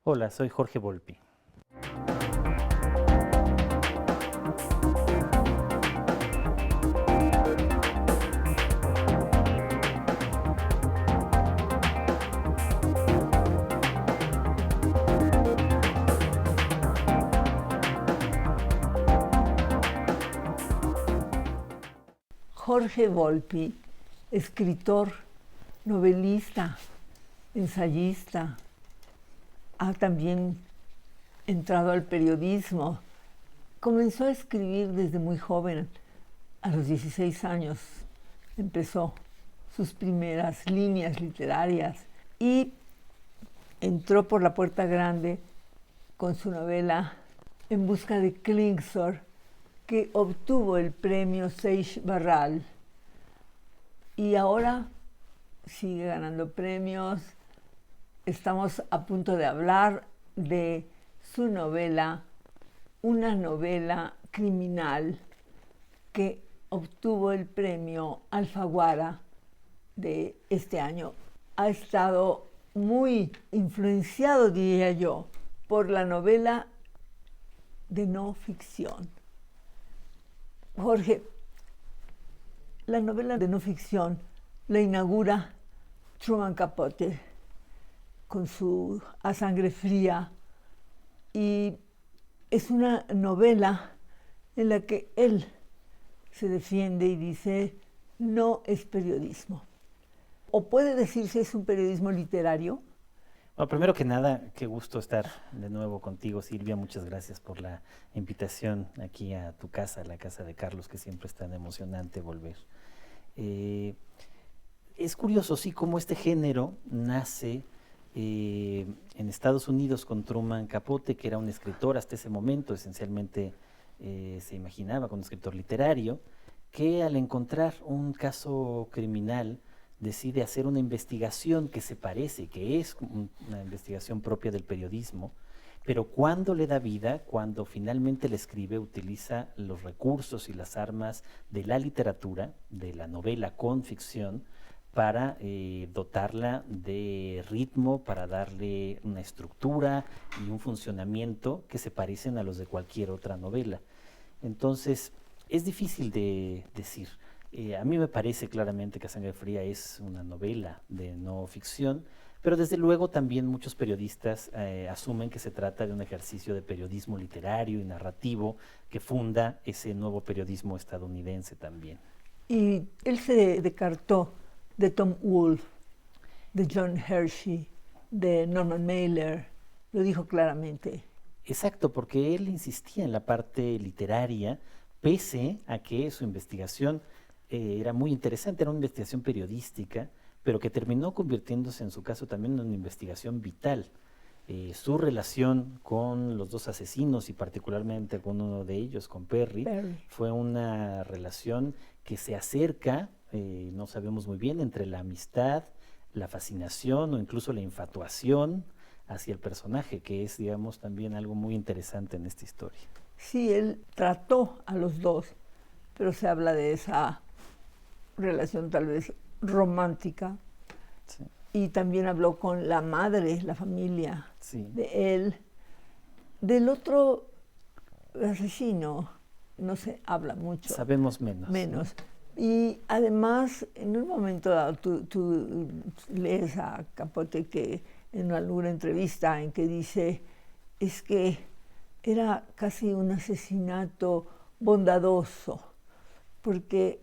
Hola, soy Jorge Volpi. Jorge Volpi, escritor, novelista, ensayista, ha también entrado al periodismo. Comenzó a escribir desde muy joven, a los 16 años empezó sus primeras líneas literarias y entró por la puerta grande con su novela En busca de Klingsor, que obtuvo el premio Seix Barral y ahora sigue ganando premios. Estamos a punto de hablar de su novela, una novela criminal que obtuvo el premio Alfaguara de este año. Ha estado muy influenciado, diría yo, por la novela de no ficción. Jorge, la novela de no ficción la inaugura Truman Capote con su A Sangre Fría, y es una novela en la que él se defiende y dice: no es periodismo. O puede decirse es un periodismo literario. Bueno, primero que nada, qué gusto estar de nuevo contigo, Silvia. Muchas gracias por la invitación aquí a tu casa, la casa de Carlos, que siempre es tan emocionante volver. Es curioso, sí, cómo este género nace en Estados Unidos con Truman Capote, que era un escritor hasta ese momento, esencialmente se imaginaba como un escritor literario, que al encontrar un caso criminal decide hacer una investigación que se parece, que es una investigación propia del periodismo, pero cuando le da vida, cuando finalmente le escribe, utiliza los recursos y las armas de la literatura, de la novela con ficción, para dotarla de ritmo, para darle una estructura y un funcionamiento que se parecen a los de cualquier otra novela. Entonces, es difícil de decir. A mí me parece claramente que A Sangre Fría es una novela de no ficción, pero desde luego también muchos periodistas asumen que se trata de un ejercicio de periodismo literario y narrativo que funda ese nuevo periodismo estadounidense también. Y él se descartó de Tom Wolfe, de John Hershey, de Norman Mailer, lo dijo claramente. Exacto, porque él insistía en la parte literaria, pese a que su investigación era muy interesante, era una investigación periodística, pero que terminó convirtiéndose en su caso también en una investigación vital. Su relación con los dos asesinos y particularmente con uno de ellos, con Perry, Perry. fue una relación que se acerca, no sabemos muy bien, entre la amistad, la fascinación o incluso la infatuación hacia el personaje, que es, digamos, también algo muy interesante en esta historia. Sí, él trató a los dos, pero se habla de esa relación tal vez romántica. Sí. Y también habló con la madre, la familia Sí. de él. Del otro asesino no se habla mucho. Sabemos menos. Menos. ¿No? Y además, en un momento dado, tú lees a Capote que en alguna entrevista en que dice, es que era casi un asesinato bondadoso, porque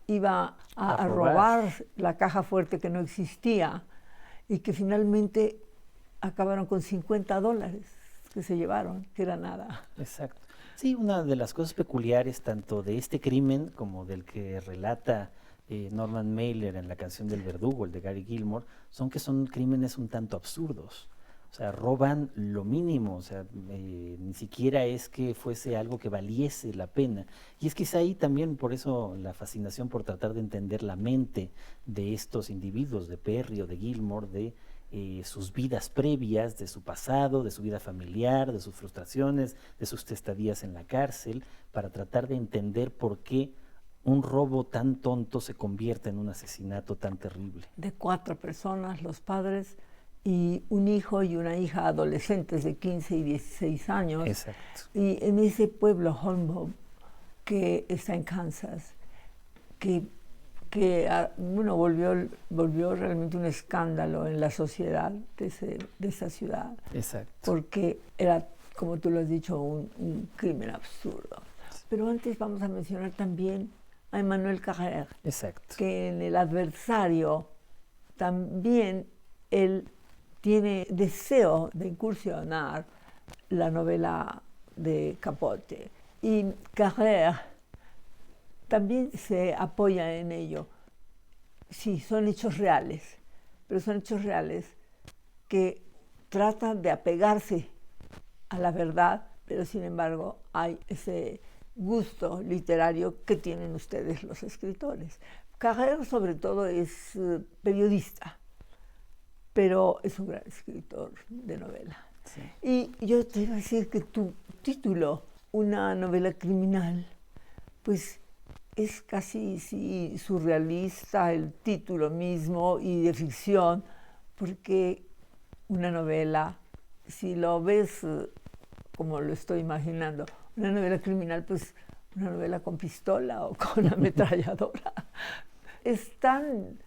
iba a robar la caja fuerte que no existía y que finalmente acabaron con $50 que se llevaron, que era nada. Exacto. Sí, una de las cosas peculiares tanto de este crimen como del que relata Norman Mailer en La canción del verdugo, el de Gary Gilmore, son que son crímenes un tanto absurdos. O sea, roban lo mínimo, o sea, ni siquiera es que fuese algo que valiese la pena. Y es quizá ahí también por eso la fascinación por tratar de entender la mente de estos individuos, de Perry o de Gilmore, de sus vidas previas, de su pasado, de su vida familiar, de sus frustraciones, de sus estadías en la cárcel, para tratar de entender por qué un robo tan tonto se convierte en un asesinato tan terrible. De 4 personas, los padres y un hijo y una hija adolescentes de 15 y 16 años. Exacto. Y en ese pueblo, Holmboe, que está en Kansas, que bueno, volvió realmente un escándalo en la sociedad de esa ciudad. Exacto. Porque era, como tú lo has dicho, un crimen absurdo. Pero antes vamos a mencionar también a Emmanuel Carrère. Exacto. Que en El adversario también él tiene deseo de incursionar la novela de Capote. Y Carrère también se apoya en ello. Sí, son hechos reales, pero son hechos reales que tratan de apegarse a la verdad, pero sin embargo hay ese gusto literario que tienen ustedes los escritores. Carrère sobre todo es periodista, pero es un gran escritor de novela. Sí. Y yo te iba a decir que tu título, una novela criminal, pues es casi surrealista el título mismo y de ficción, porque una novela, si lo ves como lo estoy imaginando, una novela criminal, pues una novela con pistola o con ametralladora, es tan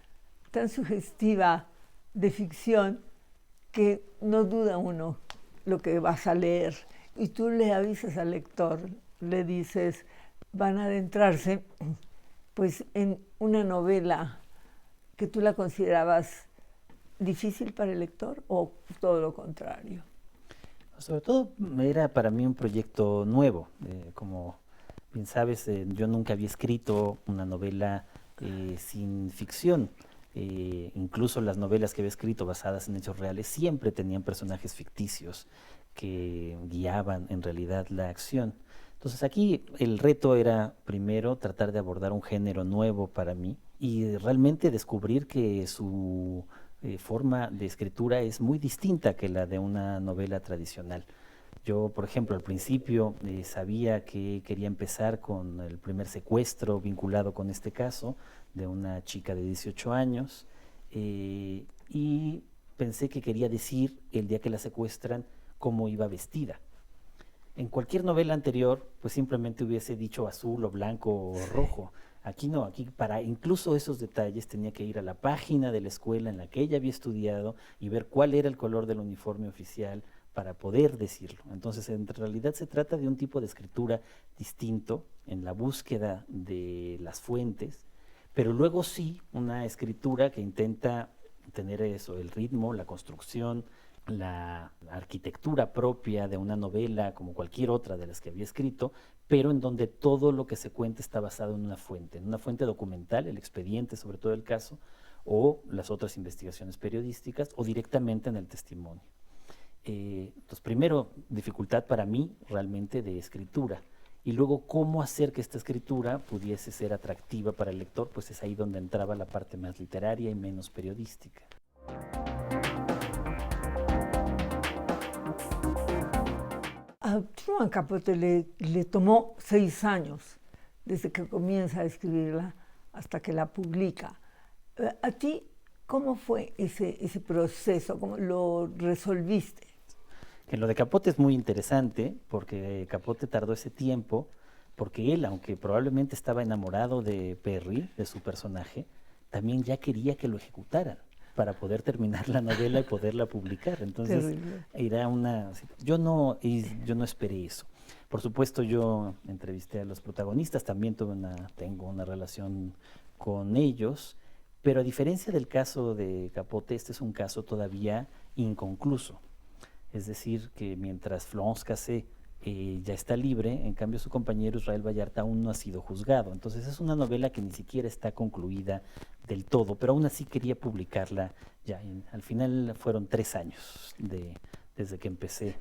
sugestiva de ficción que no duda uno lo que vas a leer. Y tú le avisas al lector, le dices, van a adentrarse pues en una novela que tú la considerabas difícil para el lector o todo lo contrario. Sobre todo era para mí un proyecto nuevo. Como bien sabes, yo nunca había escrito una novela sin ficción. Incluso las novelas que había escrito basadas en hechos reales siempre tenían personajes ficticios que guiaban en realidad la acción. Entonces aquí el reto era primero tratar de abordar un género nuevo para mí y realmente descubrir que su forma de escritura es muy distinta que la de una novela tradicional. Yo, por ejemplo, al principio sabía que quería empezar con el primer secuestro vinculado con este caso de una chica de 18 años y pensé que quería decir el día que la secuestran cómo iba vestida. En cualquier novela anterior, pues simplemente hubiese dicho azul o blanco o rojo. Aquí no, aquí para incluso esos detalles tenía que ir a la página de la escuela en la que ella había estudiado y ver cuál era el color del uniforme oficial para poder decirlo. Entonces, en realidad se trata de un tipo de escritura distinto en la búsqueda de las fuentes, pero luego sí una escritura que intenta tener eso, el ritmo, la construcción, la arquitectura propia de una novela como cualquier otra de las que había escrito, pero en donde todo lo que se cuenta está basado en una fuente documental, el expediente sobre todo el caso, o las otras investigaciones periodísticas, o directamente en el testimonio. Entonces, primero, dificultad para mí realmente de escritura, y luego cómo hacer que esta escritura pudiese ser atractiva para el lector, pues es ahí donde entraba la parte más literaria y menos periodística. A Truman Capote le tomó 6 años desde que comienza a escribirla hasta que la publica. ¿A ti cómo fue ese proceso? ¿Cómo lo resolviste? Que lo de Capote es muy interesante porque Capote tardó ese tiempo porque él, aunque probablemente estaba enamorado de Perry, de su personaje, también ya quería que lo ejecutaran para poder terminar la novela y poderla publicar. Entonces era una... Yo no esperé eso. Por supuesto, yo entrevisté a los protagonistas, también tengo una relación con ellos, pero a diferencia del caso de Capote, este es un caso todavía inconcluso. Es decir, que mientras Florence Cassé ya está libre, en cambio su compañero Israel Vallarta aún no ha sido juzgado. Entonces es una novela que ni siquiera está concluida del todo, pero aún así quería publicarla ya. Al final fueron 3 años desde que empecé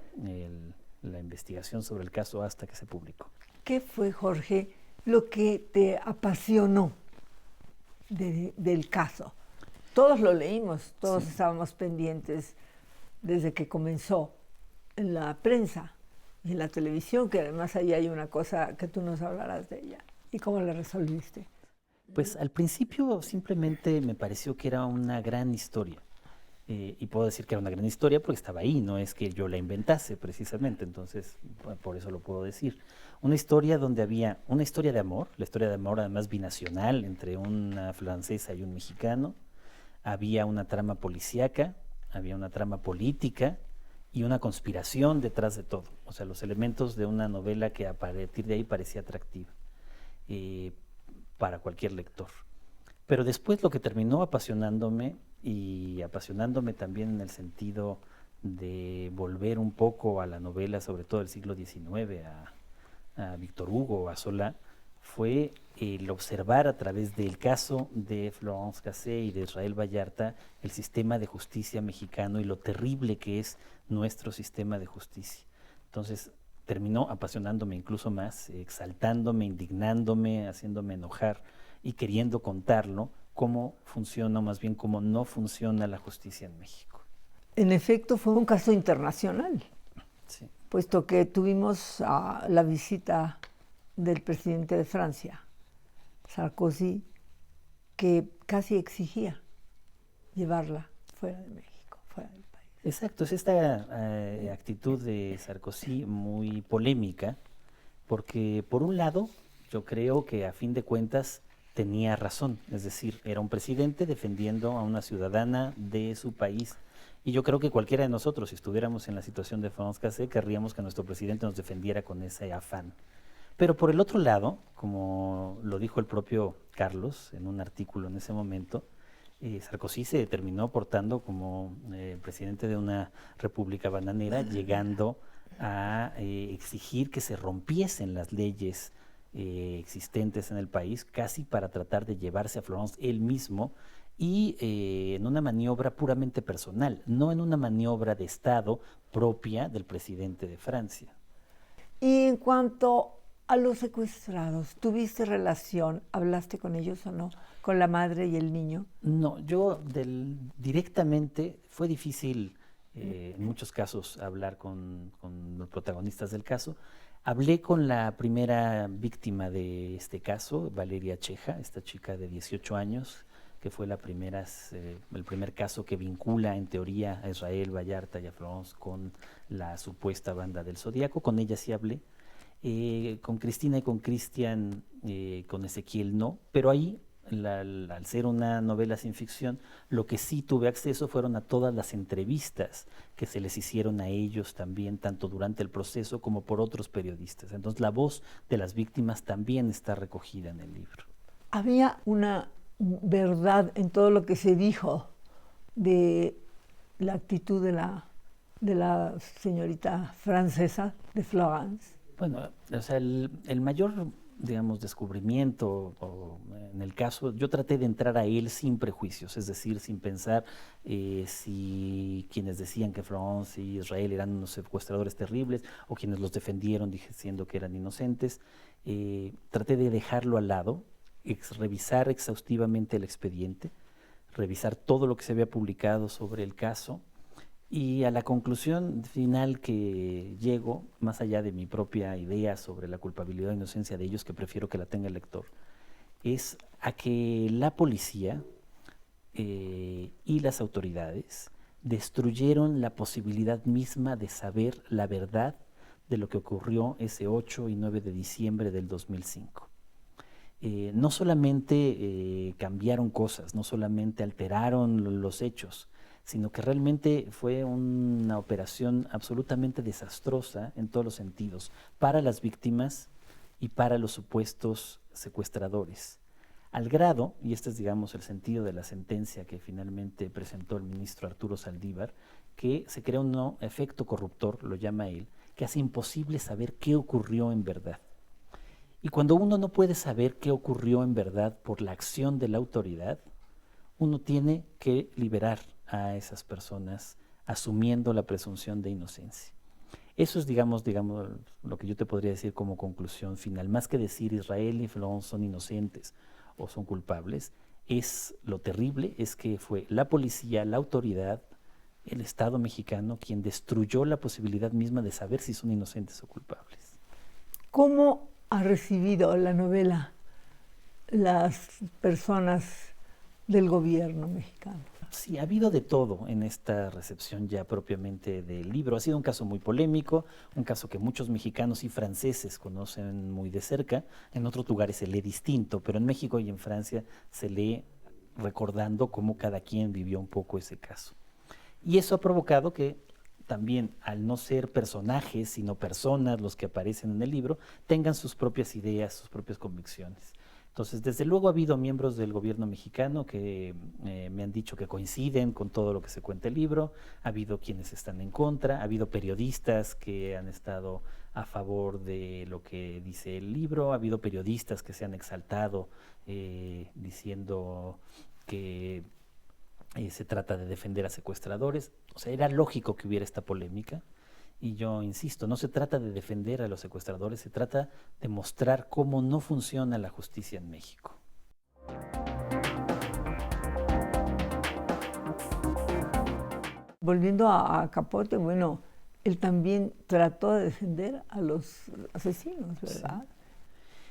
la investigación sobre el caso hasta que se publicó. ¿Qué fue, Jorge, lo que te apasionó del caso? Todos lo leímos, todos estábamos pendientes desde que comenzó en la prensa y en la televisión, que además ahí hay una cosa que tú nos hablarás de ella. ¿Y cómo la resolviste? Pues al principio simplemente me pareció que era una gran historia. Y puedo decir que era una gran historia porque estaba ahí, no es que yo la inventase precisamente, entonces por eso lo puedo decir. Una historia donde había una historia de amor, la historia de amor además binacional entre una francesa y un mexicano, había una trama policíaca, había una trama política y una conspiración detrás de todo, o sea, los elementos de una novela que a partir de ahí parecía atractiva eh, para cualquier lector. Pero después lo que terminó apasionándome y apasionándome también en el sentido de volver un poco a la novela, sobre todo del siglo XIX, a Víctor Hugo, a Solá, fue el observar a través del caso de Florence Cassé y de Israel Vallarta el sistema de justicia mexicano y lo terrible que es nuestro sistema de justicia. Entonces terminó apasionándome incluso más, exaltándome, indignándome, haciéndome enojar y queriendo contarlo, cómo funciona, o más bien cómo no funciona la justicia en México. En efecto, fue un caso internacional, Sí. puesto que tuvimos la visita del presidente de Francia, Sarkozy, que casi exigía llevarla fuera de México, fuera del país. Exacto, es esta actitud de Sarkozy muy polémica, porque por un lado yo creo que a fin de cuentas tenía razón, es decir, era un presidente defendiendo a una ciudadana de su país. Y yo creo que cualquiera de nosotros, si estuviéramos en la situación de Florence Cassé, querríamos que nuestro presidente nos defendiera con ese afán. Pero por el otro lado, como lo dijo el propio Carlos en un artículo en ese momento, Sarkozy se terminó portando como presidente de una república bananera, llegando a exigir que se rompiesen las leyes existentes en el país, casi para tratar de llevarse a Florence él mismo y en una maniobra puramente personal, no en una maniobra de Estado propia del presidente de Francia. Y en cuanto a los secuestrados, ¿tuviste relación? ¿Hablaste con ellos o no? ¿Con la madre y el niño? No, yo directamente fue difícil en muchos casos hablar con los protagonistas del caso. Hablé con la primera víctima de este caso, Valeria Cheja, esta chica de 18 años, que fue el primer caso que vincula en teoría a Israel Vallarta y a Florence con la supuesta banda del Zodíaco. Con ella sí hablé. Con Cristina y con Cristian, con Ezequiel no, pero ahí, al ser una novela sin ficción, lo que sí tuve acceso fueron a todas las entrevistas que se les hicieron a ellos también, tanto durante el proceso como por otros periodistas. Entonces la voz de las víctimas también está recogida en el libro. Había una verdad en todo lo que se dijo de la actitud de la señorita francesa, de Florence. Bueno, o sea, el mayor, digamos, descubrimiento, en el caso, yo traté de entrar a él sin prejuicios, es decir, sin pensar si quienes decían que Florence y Israel eran unos secuestradores terribles o quienes los defendieron diciendo que eran inocentes. Traté de dejarlo al lado, revisar exhaustivamente el expediente, revisar todo lo que se había publicado sobre el caso. Y a la conclusión final que llego, más allá de mi propia idea sobre la culpabilidad o inocencia de ellos, que prefiero que la tenga el lector, es a que la policía y las autoridades destruyeron la posibilidad misma de saber la verdad de lo que ocurrió ese 8 y 9 de diciembre del 2005. No solamente cambiaron cosas, no solamente alteraron los hechos, sino que realmente fue una operación absolutamente desastrosa en todos los sentidos, para las víctimas y para los supuestos secuestradores. Al grado, y este es digamos el sentido de la sentencia que finalmente presentó el ministro Arturo Saldívar, que se crea un efecto corruptor, lo llama él, que hace imposible saber qué ocurrió en verdad. Y cuando uno no puede saber qué ocurrió en verdad por la acción de la autoridad, uno tiene que liberar a esas personas asumiendo la presunción de inocencia. Eso es, digamos, lo que yo te podría decir como conclusión final. Más que decir Israel y Florence son inocentes o son culpables, es lo terrible, es que fue la policía, la autoridad, el Estado mexicano quien destruyó la posibilidad misma de saber si son inocentes o culpables. ¿Cómo ha recibido la novela las personas del gobierno mexicano. Sí, ha habido de todo en esta recepción ya propiamente del libro. Ha sido un caso muy polémico, un caso que muchos mexicanos y franceses conocen muy de cerca. En otros lugares se lee distinto, pero en México y en Francia se lee recordando cómo cada quien vivió un poco ese caso. Y eso ha provocado que también, al no ser personajes, sino personas los que aparecen en el libro, tengan sus propias ideas, sus propias convicciones. Entonces, desde luego ha habido miembros del gobierno mexicano que me han dicho que coinciden con todo lo que se cuenta en el libro, ha habido quienes están en contra, ha habido periodistas que han estado a favor de lo que dice el libro, ha habido periodistas que se han exaltado diciendo que se trata de defender a secuestradores. O sea, era lógico que hubiera esta polémica. Y yo insisto, no se trata de defender a los secuestradores, se trata de mostrar cómo no funciona la justicia en México. Volviendo a Capote, bueno, él también trató de defender a los asesinos, ¿verdad? Sí.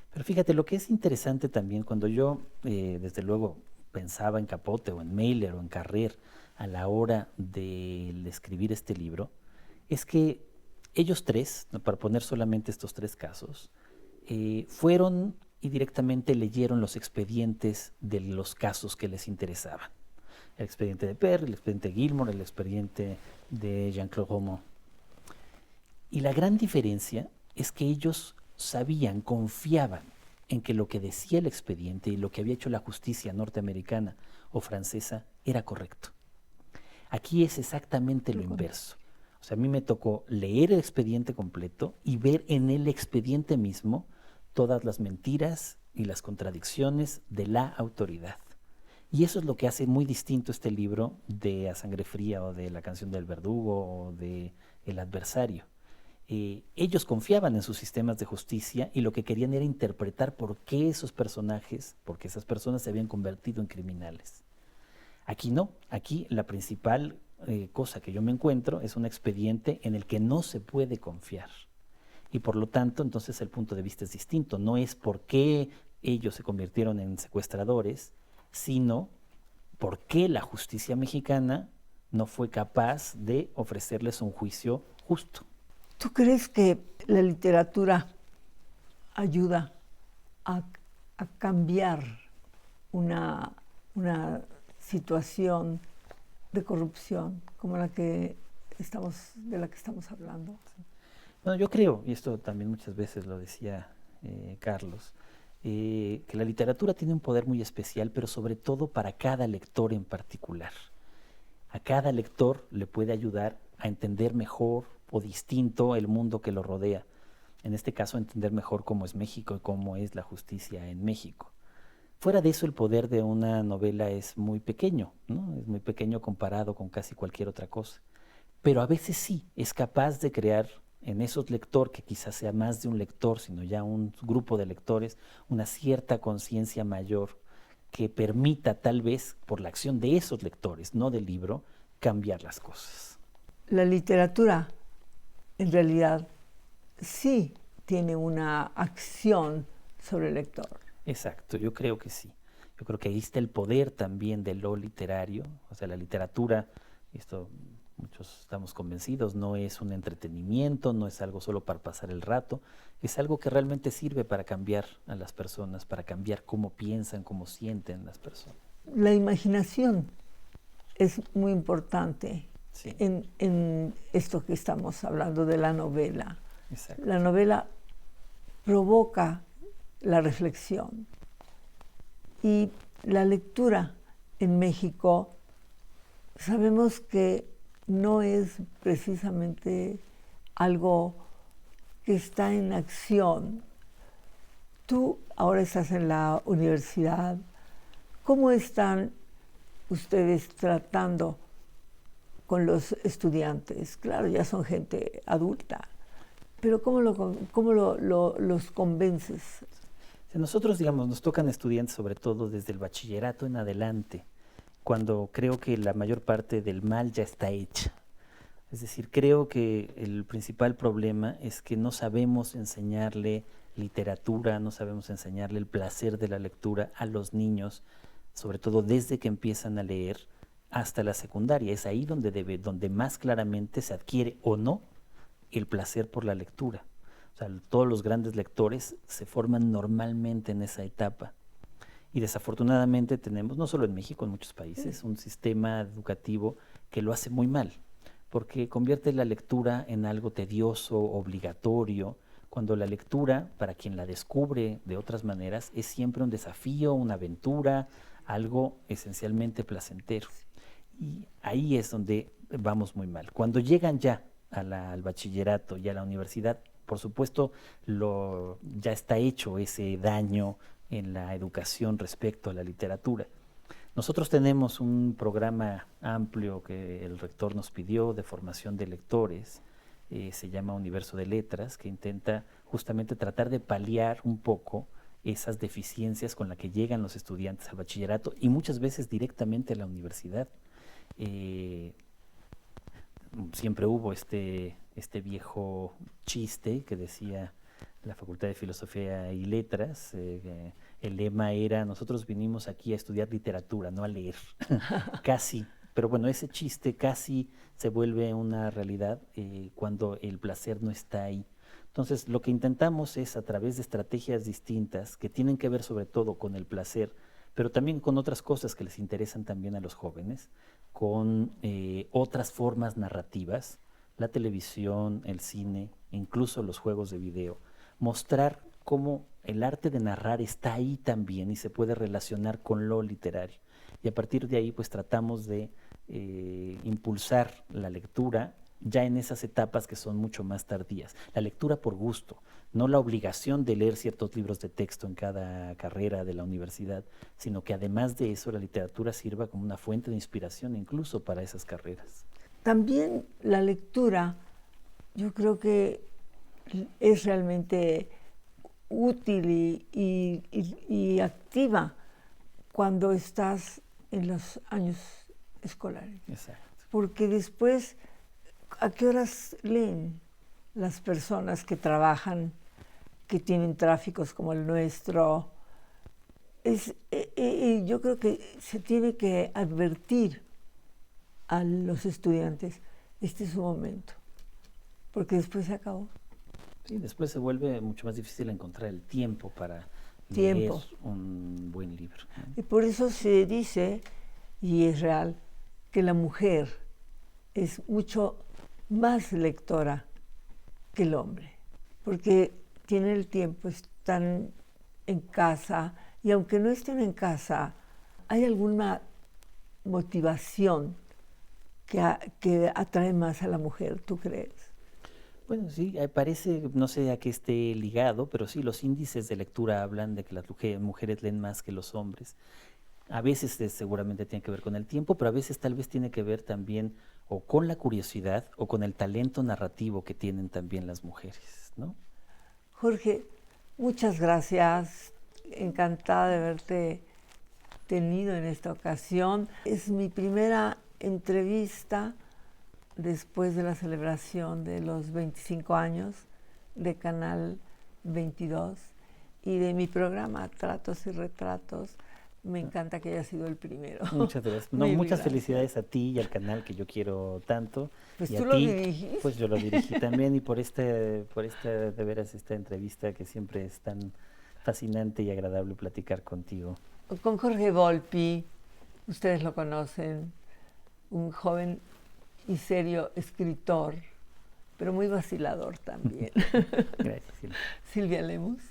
Pero fíjate, lo que es interesante también, cuando yo, desde luego, pensaba en Capote o en Mailer o en Carrer a la hora de escribir este libro, es que ellos tres, para poner solamente estos tres casos, fueron y directamente leyeron los expedientes de los casos que les interesaban. El expediente de Perry, el expediente de Gilmore, el expediente de Jean-Claude Romand. Y la gran diferencia es que ellos sabían, confiaban en que lo que decía el expediente y lo que había hecho la justicia norteamericana o francesa era correcto. Aquí es exactamente lo inverso. O sea, a mí me tocó leer el expediente completo y ver en el expediente mismo todas las mentiras y las contradicciones de la autoridad. Y eso es lo que hace muy distinto este libro de A Sangre Fría o de La Canción del Verdugo o de El Adversario. Ellos confiaban en sus sistemas de justicia y lo que querían era interpretar por qué esos personajes, por qué esas personas se habían convertido en criminales. Aquí no, aquí la principal cosa que yo me encuentro es un expediente en el que no se puede confiar. Y por lo tanto, entonces el punto de vista es distinto. No es por qué ellos se convirtieron en secuestradores, sino por qué la justicia mexicana no fue capaz de ofrecerles un juicio justo. ¿Tú crees que la literatura ayuda a cambiar una situación de corrupción como de la que estamos hablando? Bueno, yo creo, y esto también muchas veces lo decía Carlos, que la literatura tiene un poder muy especial, pero sobre todo para cada lector en particular. A cada lector le puede ayudar a entender mejor o distinto el mundo que lo rodea. En este caso, entender mejor cómo es México y cómo es la justicia en México. Fuera de eso, el poder de una novela es muy pequeño, ¿no? Es muy pequeño comparado con casi cualquier otra cosa. Pero a veces sí, es capaz de crear en esos lectores, que quizás sea más de un lector, sino ya un grupo de lectores, una cierta conciencia mayor que permita tal vez, por la acción de esos lectores, no del libro, cambiar las cosas. La literatura, en realidad, sí tiene una acción sobre el lector. Exacto, yo creo que sí. Yo creo que ahí está el poder también de lo literario. O sea, la literatura, esto muchos estamos convencidos, no es un entretenimiento, no es algo solo para pasar el rato, es algo que realmente sirve para cambiar a las personas, para cambiar cómo piensan, cómo sienten las personas. La imaginación es muy importante Sí. en esto que estamos hablando de la novela. Exacto. La novela provoca la reflexión y la lectura en México sabemos que no es precisamente algo que está en acción. Tú ahora estás en la universidad. ¿Cómo están ustedes tratando con los estudiantes? Claro, ya son gente adulta, pero ¿cómo los convences? Nosotros, digamos, nos tocan estudiantes sobre todo desde el bachillerato en adelante, cuando creo que la mayor parte del mal ya está hecha. Es decir, creo que el principal problema es que no sabemos enseñarle literatura, no sabemos enseñarle el placer de la lectura a los niños sobre todo desde que empiezan a leer hasta la secundaria. Es ahí donde más claramente se adquiere o no el placer por la lectura. O sea, todos los grandes lectores se forman normalmente en esa etapa. Y desafortunadamente tenemos, no solo en México, en muchos países, un sistema educativo que lo hace muy mal, porque convierte la lectura en algo tedioso, obligatorio, cuando la lectura, para quien la descubre de otras maneras, es siempre un desafío, una aventura, algo esencialmente placentero. Y ahí es donde vamos muy mal. Cuando llegan ya al bachillerato y a la universidad, por supuesto, ya está hecho ese daño en la educación respecto a la literatura. Nosotros tenemos un programa amplio que el rector nos pidió de formación de lectores, se llama Universo de Letras, que intenta justamente tratar de paliar un poco esas deficiencias con las que llegan los estudiantes al bachillerato y muchas veces directamente a la universidad. Siempre hubo este viejo chiste que decía la Facultad de Filosofía y Letras, el lema era: nosotros vinimos aquí a estudiar literatura, no a leer. Casi, pero bueno, ese chiste casi se vuelve una realidad cuando el placer no está ahí. Entonces, lo que intentamos es, a través de estrategias distintas, que tienen que ver sobre todo con el placer, pero también con otras cosas que les interesan también a los jóvenes, con otras formas narrativas, la televisión, el cine, incluso los juegos de video, mostrar cómo el arte de narrar está ahí también y se puede relacionar con lo literario. Y a partir de ahí, pues tratamos de impulsar la lectura ya en esas etapas que son mucho más tardías. La lectura por gusto, no la obligación de leer ciertos libros de texto en cada carrera de la universidad, sino que además de eso la literatura sirva como una fuente de inspiración incluso para esas carreras. También la lectura, yo creo que es realmente útil y activa cuando estás en los años escolares. Exacto. Porque después, ¿a qué horas leen las personas que trabajan, que tienen tráficos como el nuestro? Yo creo que se tiene que advertir a los estudiantes, este es su momento, porque después se acabó. Sí, después se vuelve mucho más difícil encontrar el tiempo para leer un buen libro. Y por eso se dice, y es real, que la mujer es mucho más lectora que el hombre, porque tienen el tiempo, están en casa, y aunque no estén en casa, hay alguna motivación que atrae más a la mujer, ¿tú crees? Bueno, sí, parece, no sé a qué esté ligado, pero sí, los índices de lectura hablan de que las mujeres leen más que los hombres. A veces seguramente tiene que ver con el tiempo, pero a veces tal vez tiene que ver también o con la curiosidad o con el talento narrativo que tienen también las mujeres, ¿no? Jorge, muchas gracias. Encantada de haberte tenido en esta ocasión. Es mi primera entrevista después de la celebración de los 25 años de Canal 22 y de mi programa Tratos y Retratos. Me encanta que haya sido el primero. Muchas gracias. No, muchas felicidades a ti y al canal que yo quiero tanto. Pues y tú a lo ti, dirigiste. pues yo lo dirigí también y por de veras, esta entrevista que siempre es tan fascinante y agradable platicar contigo. Con Jorge Volpi, ustedes lo conocen, un joven y serio escritor, pero muy vacilador también. Gracias, Silvia. Silvia Lemus.